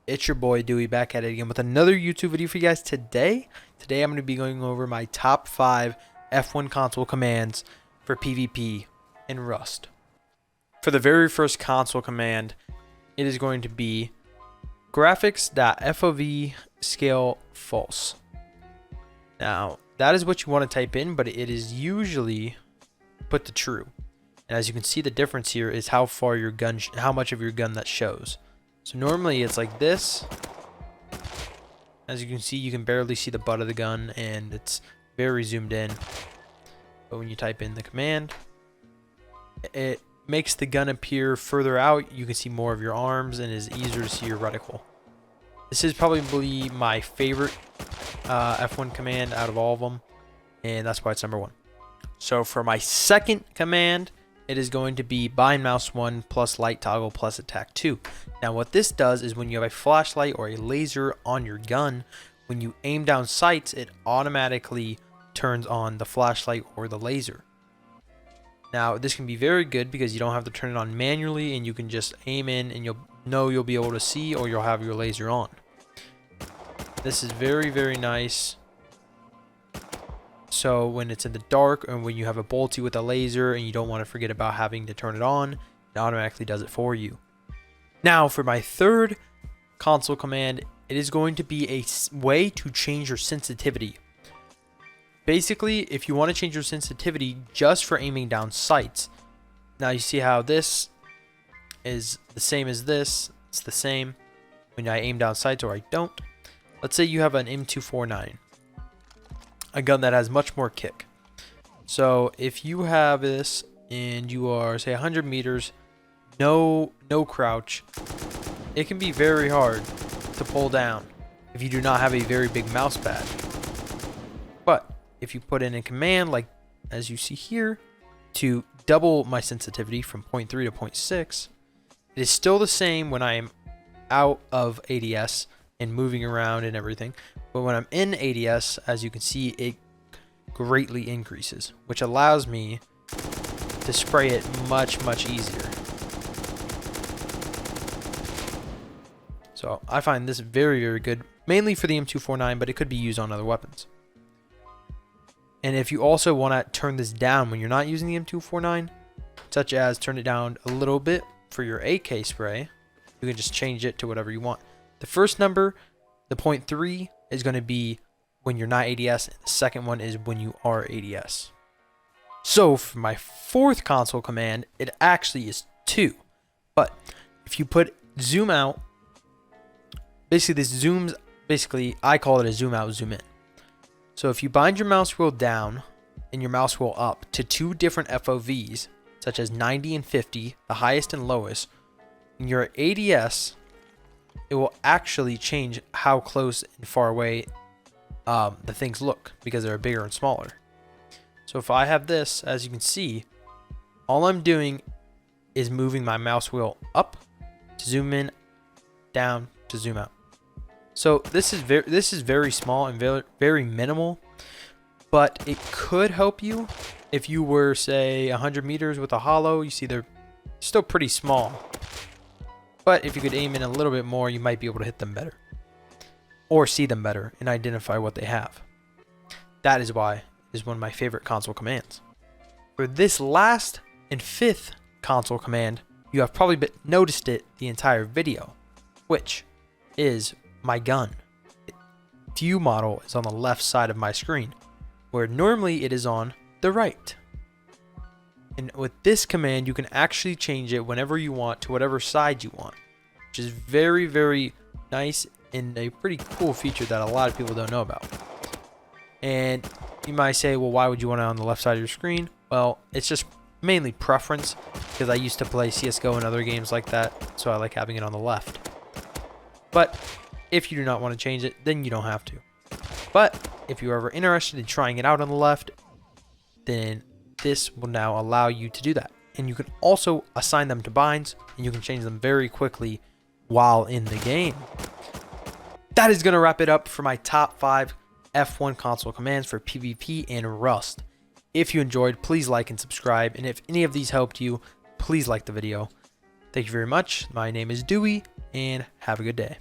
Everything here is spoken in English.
It's your boy Dewey back at it again with another YouTube video for you guys today. Today I'm going to be going over my top 5 F1 console commands for PvP in Rust. For the very first console command, it is going to be graphics.fov scale false. Now, that is what you want to type in, but it is usually put to true. And as you can see, the difference here is how far your gun, how much of your gun that shows. So normally it's like this. As you can see, you can barely see the butt of the gun and it's very zoomed in. But when you type in the command, it makes the gun appear further out. You can see more of your arms and is easier to see your reticle. This is probably my favorite F1 command out of all of them, and that's why it's number 1. So for my second command, it is going to be bind mouse 1 plus light toggle plus attack 2. Now what this does is when you have a flashlight or a laser on your gun, when you aim down sights, it automatically turns on the flashlight or the laser. Now this can be very good because you don't have to turn it on manually and you can just aim in and you'll be able to see, or you'll have your laser on. This is very, very nice. So when it's in the dark and when you have a bolty with a laser and you don't want to forget about having to turn it on, it automatically does it for you. Now for my third console command, it is going to be a way to change your sensitivity. Basically, if you want to change your sensitivity just for aiming down sights, now you see how this is the same as this. It's the same when I aim down sights or I don't. Let's say you have an M249. A gun that has much more kick. So if you have this and you are, say, 100 meters, no crouch, it can be very hard to pull down if you do not have a very big mouse pad. But if you put in a command like as you see here to double my sensitivity from 0.3 to 0.6, it is still the same when I am out of ADS and moving around and everything, but when I'm in ADS, as you can see, it greatly increases, which allows me to spray it much easier. So I find this very good, mainly for the M249, but it could be used on other weapons. And if you also want to turn this down when you're not using the M249, such as turn it down a little bit for your AK spray, you can just change it to whatever you want. The first number, the 0.3, is going to be when you're not ADS, and the second one is when you are ADS. So for my fourth console command, it actually is 2. But if you put zoom out, basically this zooms, I call it a zoom out, zoom in. So if you bind your mouse wheel down and your mouse wheel up to 2 different FOVs, such as 90 and 50, the highest and lowest, in your ADS, it will actually change how close and far away the things look because they're bigger and smaller. So if I have this, as you can see, all I'm doing is moving my mouse wheel up to zoom in, down to zoom out. So this is very small and very minimal, but it could help you if you were, say, 100 meters with a hollow. You see they're still pretty small. But if you could aim in a little bit more, you might be able to hit them better. Or see them better and identify what they have. That is why it is one of my favorite console commands. For this last and 5th console command, you have probably noticed it the entire video, which is my gun. Viewmodel is on the left side of my screen, where normally it is on the right. And with this command, you can actually change it whenever you want to whatever side you want, which is very nice and a pretty cool feature that a lot of people don't know about. And you might say, well, why would you want it on the left side of your screen? Well, it's just mainly preference because I used to play CSGO and other games like that, so I like having it on the left. But if you do not want to change it, then you don't have to. But if you're ever interested in trying it out on the left, then this will now allow you to do that. And you can also assign them to binds, and you can change them very quickly while in the game. That is going to wrap it up for my top 5 F1 console commands for PvP and Rust. If you enjoyed, please like and subscribe. And if any of these helped you, please like the video. Thank you very much. My name is Dewey, and have a good day.